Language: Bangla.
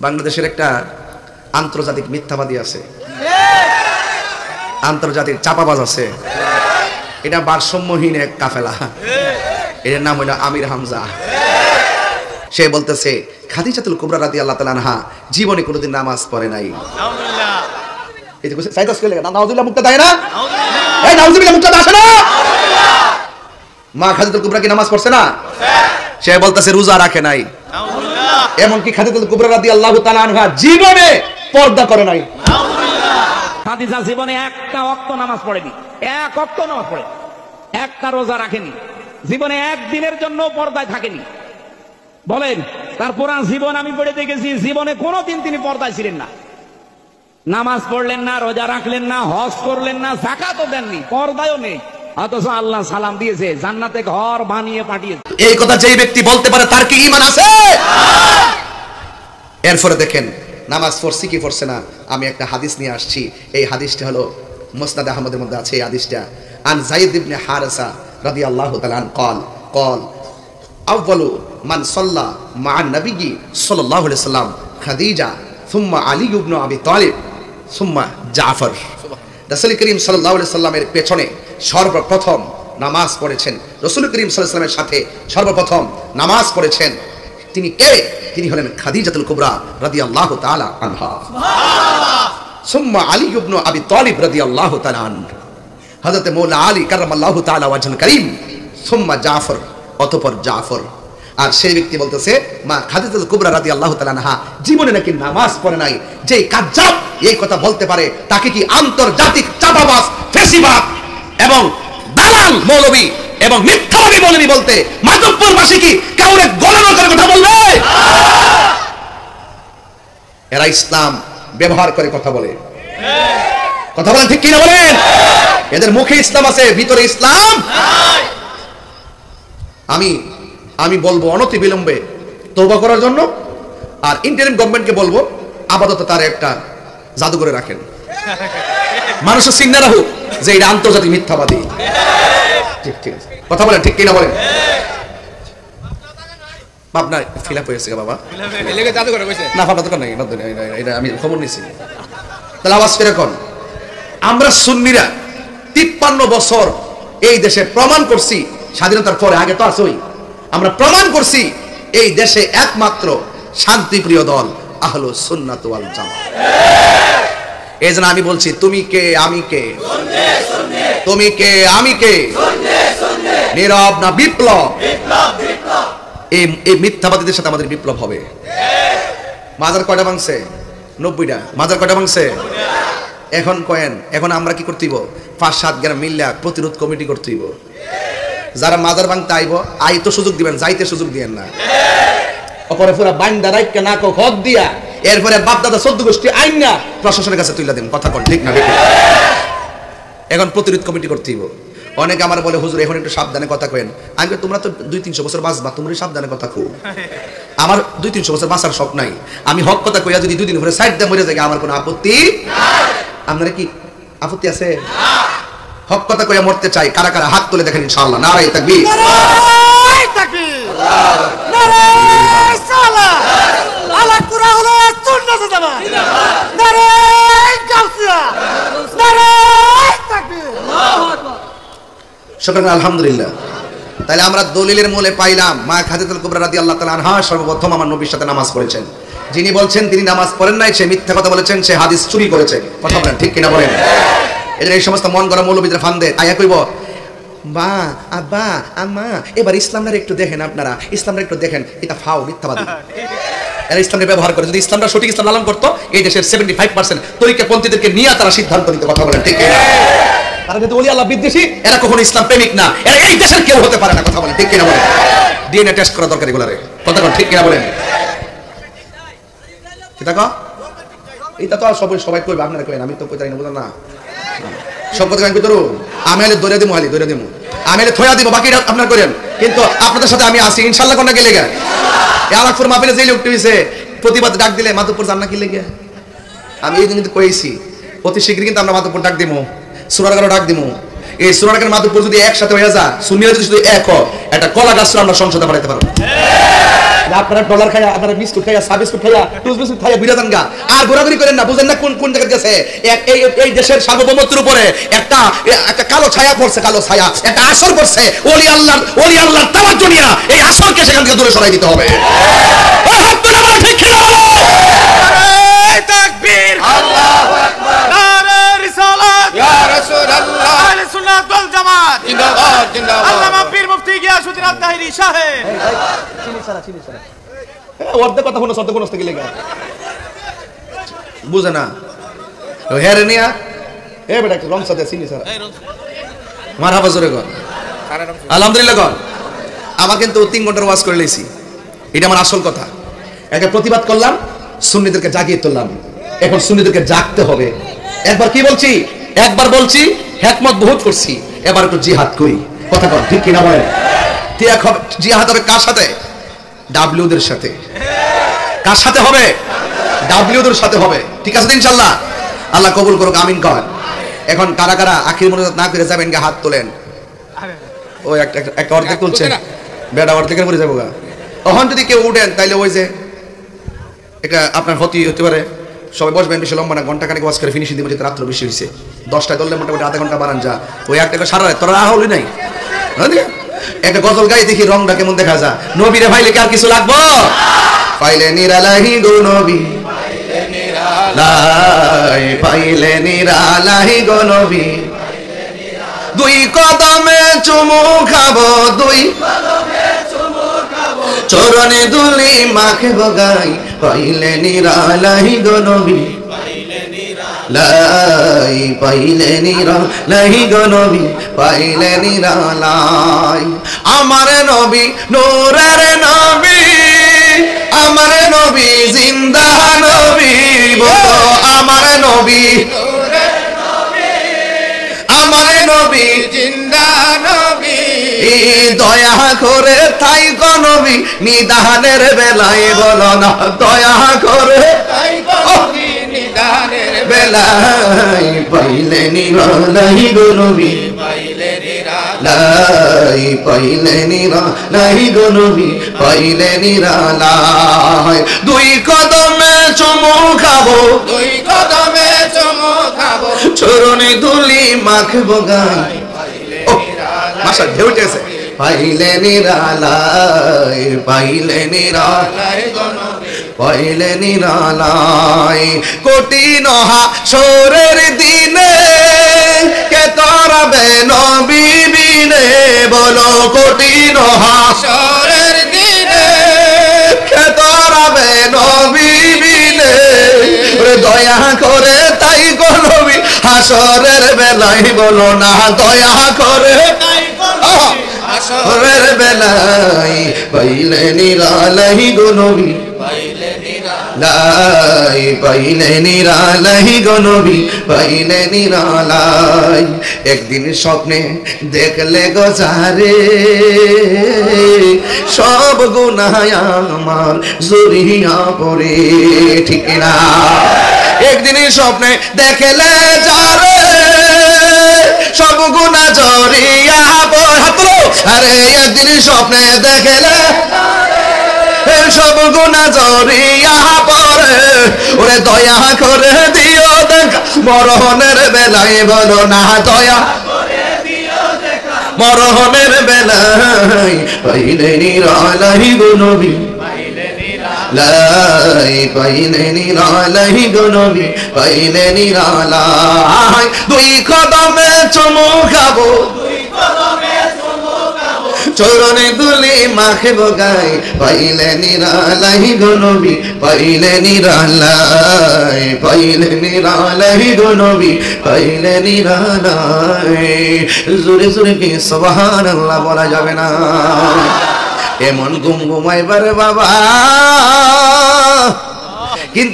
বাংলাদেশের একটা আন্তর্জাতিক মিথ্যাবাদী আছে, আন্তর্জাতিক চাপাবাজ আছে। এটা ভারসাম্যহীন এক কাফেলা, এর নাম হলো আমির হামজা। সে বলতেছে খাদিজাতুল কুবরা রাদিয়াল্লাহু তাআলা আনহা জীবনে কোনোদিন নামাজ পড়ে নাই। আলহামদুলিল্লাহ। এই যে সাইদাস কইলে না নাউজুবিল্লাহ মুক্তা দেয় না, আলহামদুলিল্লাহ। এই নাউজুবিল্লাহ মুক্তা আসে না, আলহামদুলিল্লাহ। মা খাদিজাতুল কুবরা কি নামাজ পড়ছে না? সে বলতেছে রোজা রাখে নাই। আলহামদুলিল্লাহ। এমনকি খাদিজাতুল কুবরা রাদিয়াল্লাহু তাআলা আনহা জীবনে পর্দা করে নাই। আলহামদুলিল্লাহ। খাদিজা জীবনে একটা ওয়াক্ত নামাজ পড়েনি, এক ওয়াক্ত নামাজ পড়ে, একটা রোজা রাখেনি, জীবনে একদিনের জন্য পর্দায় থাকেনি। বলেন, তার পুরা জীবন আমি পড়ে দেখেছি, জীবনে কোনোদিন তিনি পর্দায় ছিলেন না, নামাজ পড়লেন না, রোজা রাখলেন না, হজ করলেন না, যাকাতও দেননি, পর্দায়ও নেই। অথচ আল্লাহ সালাম দিয়েছে, জান্নাতে ঘর বানিয়ে পাঠিয়েছে। এই কথা যেই ব্যক্তি বলতে পারে তার কি ঈমান আছে? এরপরে দেখেন নামাজ পড়ছি কি পড়ছে না। আমি একটা হাদিস নিয়ে আসছি, এই হাদিসটা হলো মুসনাদ আহমদের মধ্যে আছে। এই হাদিসটা আন যায়েদ ইবনে হারেসা রাদিয়াল্লাহু তাআলা আন قال আউয়ালু মান সাল্লা মা'আন নবী সাল্লাল্লাহু আলাইহি সাল্লাম খাদিজা সুম্মা আলী ইবনে আবি তালিব সুম্মা জাফর। রাসূল করিম সাল্লাল্লাহু আলাইহি সাল্লামের পেছনে সর্বপ্রথম নামাজ পড়েছেন, রাসূল করিম সাল্লাল্লাহু আলাইহি সাল্লামের সাথে সর্বপ্রথম নামাজ পড়েছেন তিনি কে? তিনি হলেন খাদিজাতুল কুবরা রাদিয়াল্লাহু তাআলা আনহা। সুবহানাল্লাহ। সুম্মা আলী ইবনে আবি তালিব রাদিয়াল্লাহু তাআলা আনহু, হযরত মাওলানা আলী কাররামাল্লাহু তাআলা ওয়াজহুল কারীম। সুম্মা জাফর, অতঃপর জাফর। আর সেই ব্যক্তি বলতেছে মা খাদিজাতুল কুবরা রাদিয়াল্লাহু তাআলা আনহা জীবনে নাকি নামাজ পড়ে নাই। যেই কাজ্জাব এই কথা বলতে পারে তাকে কি আন্তর্জাতিক চাপাবাজ, ফেসিবাদ এবং দালাল মৌলবী এবং মিথ্যাবাদী মৌলবী বলতে মাধবপুরবাসী কি কাউরে গলানো করে কথা বলবে? এরা ইসলাম ব্যবহার করে কথা বলে, কথা বলেন ঠিক কিনা বলেন? এদের মুখে ইসলাম আছে, ভিতরে ইসলাম নাই। আমি বলবো অনতি বিলম্বে তওবা করার জন্য, আর ইন্টারিম গভর্নমেন্টকে বলবো আপাতত তার একটা জাদুঘরে রাখেন, মানুষের চিন্তা রাখুক যে এটা আন্তর্জাতিক মিথ্যাবাদী। ঠিক ঠিক আছে, কথা বলেন ঠিক কিনা বলেন? আপনার ফিল আপ হয়েছে বাবা? না আপনার দরকার নাই, এটা আমি খবর নিয়েছি। তাহলে আওয়াজ করে কোন আমরা সুন্নিরা 53 বছর এই দেশে প্রমাণ করছি, স্বাধীনতার পরে, আগে তো আসই, আমরা প্রমাণ করছি এই দেশে একমাত্র শান্তিপ্রিয় দল আহলুস সুন্নাত ওয়াল জামাত। এই জন্য আমি বলছি তুমি কে আমি কে, তুমি কে আমি কে, নীরব না বিপ্লব? এই মিথ্যাবাদীদের সাথে আমাদের বিপ্লব হবে। মাজার কয়টা ভাঙছে? 90টা। মাজার কয়টা ভাঙছে? এখন কয়েন। এখন আমরা কি করতে হইব? 5-7 গ্রাম মিল্লা প্রতিরোধ কমিটি করতে হইব। যারা মাজার ভাঙতে আইব, আইতো সুযোগ দিবেন, যাইতে সুযোগ দিয়েন না। অপরে পুরা বান্দা রাইকা না কো হদ দিয়া, এরপরে বাপ দাদা 14 গোষ্ঠী আইন না প্রশাসনের কাছে তুইলা দেন। কথা কোন ঠিক না? এখন প্রতিরোধ কমিটি করতে হইব। অনেকে আমার বলে হুজুর এখন একটু সাবধানে কথা কইেন। আমি কই তোমরা তো 200-300 বছর বাঁচবা, তোমরা সাবধানে কথা কও। আমার 200-300 বছর বাঁচার শখ নাই। আমি হক কথা কইয়া যদি 2 দিন পরে সাইড দিয়ে মরে যাই আমার কোনো আপত্তি নাই। আপনারা কি আপত্তি আছে? না। হক কথা কইয়া মরতে চাই, কারা কারা হাত তুলে দেখেন ইনশাআল্লাহ। নারায়ে তাকবীর, নারায়ে তাকবীর, নারায়ে সালাত, আলা কুরা হলো সুন্নাত জামাত, নারায়ে গাউসিয়া, নারায়ে তাকবীর, আল্লাহু আকবার। শুকরান, আলহামদুলিল্লাহ। তাহলে আমরা দলিলের মূলে পাইলাম মা খাদিজাতুল কুবরা রাদিয়াল্লাহু তাআলা আনহা সর্বপ্রথম আমার নবীর সাথে নামাজ পড়েছেন। যিনি বলছেন তিনি নামাজ পড়েন নাই, সে মিথ্যা কথা বলেছেন, সে হাদিস চুরি করেছে। কথা বলেন ঠিক কিনা বলেন? এদের এই সমস্ত মন গড়া মৌলবীদের ফান্দে আয়া কইব মা আব্বা আম্মা এবার ইসলামটা একটু দেখেন, আপনারা ইসলামটা একটু দেখেন। এটা ফাও, মিথ্যাবাদী। এরা ইসলামকে ব্যবহার করে। যদি ইসলামটা সঠিক ইসলাম লালন করতো, এই দেশের 75% তরিকাপন্থীদেরকে নিয়ে তারা সিদ্ধান্ত নিতে। কথা বলেন ঠিক কিনা? তারা যদি ওলি আল্লাহ বিদ্বেষী, এরা কখনো ইসলাম প্রেমিক না, এরা এই দেশের কেউ হতে পারে না। কথা বলেন ঠিক কিনা বলেন? ডিএনএ টেস্ট করা দরকার এগুলারে। কথা বলেন ঠিক কিনা বলেন? ঠিক আছে, এটা তো আর সবাই কইবে, আপনারা কইবেন আমি তো কইতাই না, বুঝলেন না? সব কথা আমি কইতারু, আমি হলে দৌড়ে দিমু, হালি দৌড়ে দিমু, আমি হলে থয়া দিব, বাকিটা আপনারা করেন। কিন্তু আপনাদের সাথে আমি আসি ইনশাআল্লাহ। কোনটা গেলে গা আলাকপুর মাহফিলে যেই লোকটি হইছে প্রতিবাদ ডাক দিলে মাধবপুর জান না কি লেগে, আমি এই দিন কিন্তু কইছি অতি শীঘ্রই কিন্তু আমরা মাধবপুর ডাক দিমু, সুরারগাঁও ডাক দিমু। এই সুরারগাঁও মাধবপুর যদি একসাথে হয়ে যায়, সুন্নিরা যদি শুধু এক হয়, একটা কলা গাছ আমরা সংসদে বাড়াইতে পারবো। আপনারা ডলার খায়া, আপনারা বিস্কুট খায়া, সা বিস্কুট খায়া, টুস বিস্কুট খায়া বিরাজান গা আর ঘোরাঘুরি করেন না, বুঝেন না কোন কোন জায়গায় গেছে। এই দেশের সার্বভৌমত্বের উপরে একটা কালো ছায়া পড়ছে, কালো ছায়া, একটা আসর পড়ছে। ওলি আল্লাহর তাওয়াজ্জু নিয়া এই আসরকে সেখান থেকে দূরে সরাই দিতে হবে। ওই হাত তুলে বলো ঠিক কি না বলো? নারে তাকবীর, আল্লাহু আকবার, নারে রিসালাত, ইয়া রাসূলুল্লাহ, আহলে সুন্নাত ওয়াল জামাত জিন্দাবাদ, জিন্দাবাদ। আল্লামা পীর মুফতি গিয়াসউদ্দিন আত-তাহিরি সাহেব। অর্ধেক কথা শুনো, সত্য কোন থেকে লেগে বুঝে না হেরে নিয়া এ বেটা রং সাথে চিনি সারা মারহাবা জোরে কর, আলহামদুলিল্লাহ কর। আমার কিন্তু 3 ঘন্টার ওয়াজ করে লইছি, এটা আমার আসল কথা। একটা প্রতিবাদ করলাম, সুন্নিদেরকে জাগিয়ে তুললাম, এখন সুন্নিদেরকে জাগতে হবে। একবার কি বলছি, একবার বলছি হিকমত বহুত করছি, এবার একটু জিহাদ করি, কথা কর ঠিক কিনা বলেন? জিহাদ হবে কার সাথে? ডাব্লিউদের সাথে। কার সাথে হবে? ডাব্লিউদের সাথে হবে, ঠিক আছে ইনশাআল্লাহ? আল্লাহ কবুল করুক, আমিন কর। এখন কারা কারা আখির মোনাজাত না করে যাবেন, গা হাত তোলেন। ওই একটা অর্ধেক তুলছেন, বেটা অর্ধেকের পরে যাবো গা। তখন যদি কেউ উঠেন তাইলে ওই যে এটা আপনার হতে পারে, সবাই বসবেন, বেশি লম্বা না, ঘন্টা খানিক ওয়াজ করে ফিনিশিং দিব, যেতে রাত্র বেশি হয়েছে। 10টায় ধরলে মোটামুটি আধা ঘন্টা বাড়ান যা। ওই একটা সারা রাত তোরা হলি নাই, একটা গজল গাই দেখি রংটা কেমন দেখা যায়। নবীরে ভাইলে কি আর কিছু লাগবো? পাইলে নিরালাহি গো নবী, পাইলে নিরালাহি গো নবী, 2 কদমে চুমু খাবো, 2 চরণে দুলি মাখে বগাই, পাইলে নিরালাহি গো নবী, লাই পাইলে নিরালাহি গো নবী, পাইলে নিরালাই। আমার নবী নূরের নবী, আমার নবী জিন্দা নবী, বলো আমার নবী নূরের নবী, আমার নবী জিন্দা নবী, দয়া করে তাই গো নবী নিদানের বেলায়, বলো না দয়া করে তাই গো নবী নিদানের বেলায়, পাইলে নিরালাই গো নবী, পাইলে নিরালাই, পাইলে নিরালাই গো নবী, পাইলে নিরালাই। 2 কদমে চুমু খাবো, 2 কদমে চুমু খাবো, চরণে ধুলি মাখবো গাই, মাশা ঢেউ উঠেছে, পাইলে নিরালাই, পাইলে নিরালাই গো নবী, পাইলে নিরালাই। কঠিন হাসরের দিনে কে তরাবে নবী বিনে, বলো কঠিন হাসরের দিনে কে তরাবে নবী বিনে, দয়া করে তাই গো নবী হাসরের বেলায়, বলো না দয়া করে তাই গো নবী হাসরের বেলায়, পাইলে নিরালাই গো নবী, পাইলে নিরালাই, পাইলে নিরালাই গো নবী, পাইলে নিরালাই। একদিন স্বপ্নে দেখলে গো যারে, সব গুনাহ আমার জড়িয়া পড়ে, ঠিক না? একদিন স্বপ্নে দেখলে যারে, সব গুনাহ জড়িয়া পড়ে, হাত তোলো। আরে একদিন স্বপ্নে দেখলে সব গুনাহ জড়িয়া পড়ে, ওরে দয়া করে দিও দেখা মরণের বেলায়, বলো না দয়া করে দিও দেখা মরণের বেলায়, পাইলে নিরালাই গো নবী, পাইলে নিরালাই, পাইলে নিরালাই গো নবী, পাইলে নিরালাই। 2 কদমে চুমু খাবো, 2 কদমে চরণে দুলি মাখবো গাই, পাইলে নিরালাই গো নবী, পাইলে নিরালাই, পাইলে নিরালাই গো নবী, পাইলে নিরালাই। জোরে জোরে কি সুবহানাল্লাহ বলা যাবে না? এমন ঘুম ঘুমাইবার বাবা, কিন্তু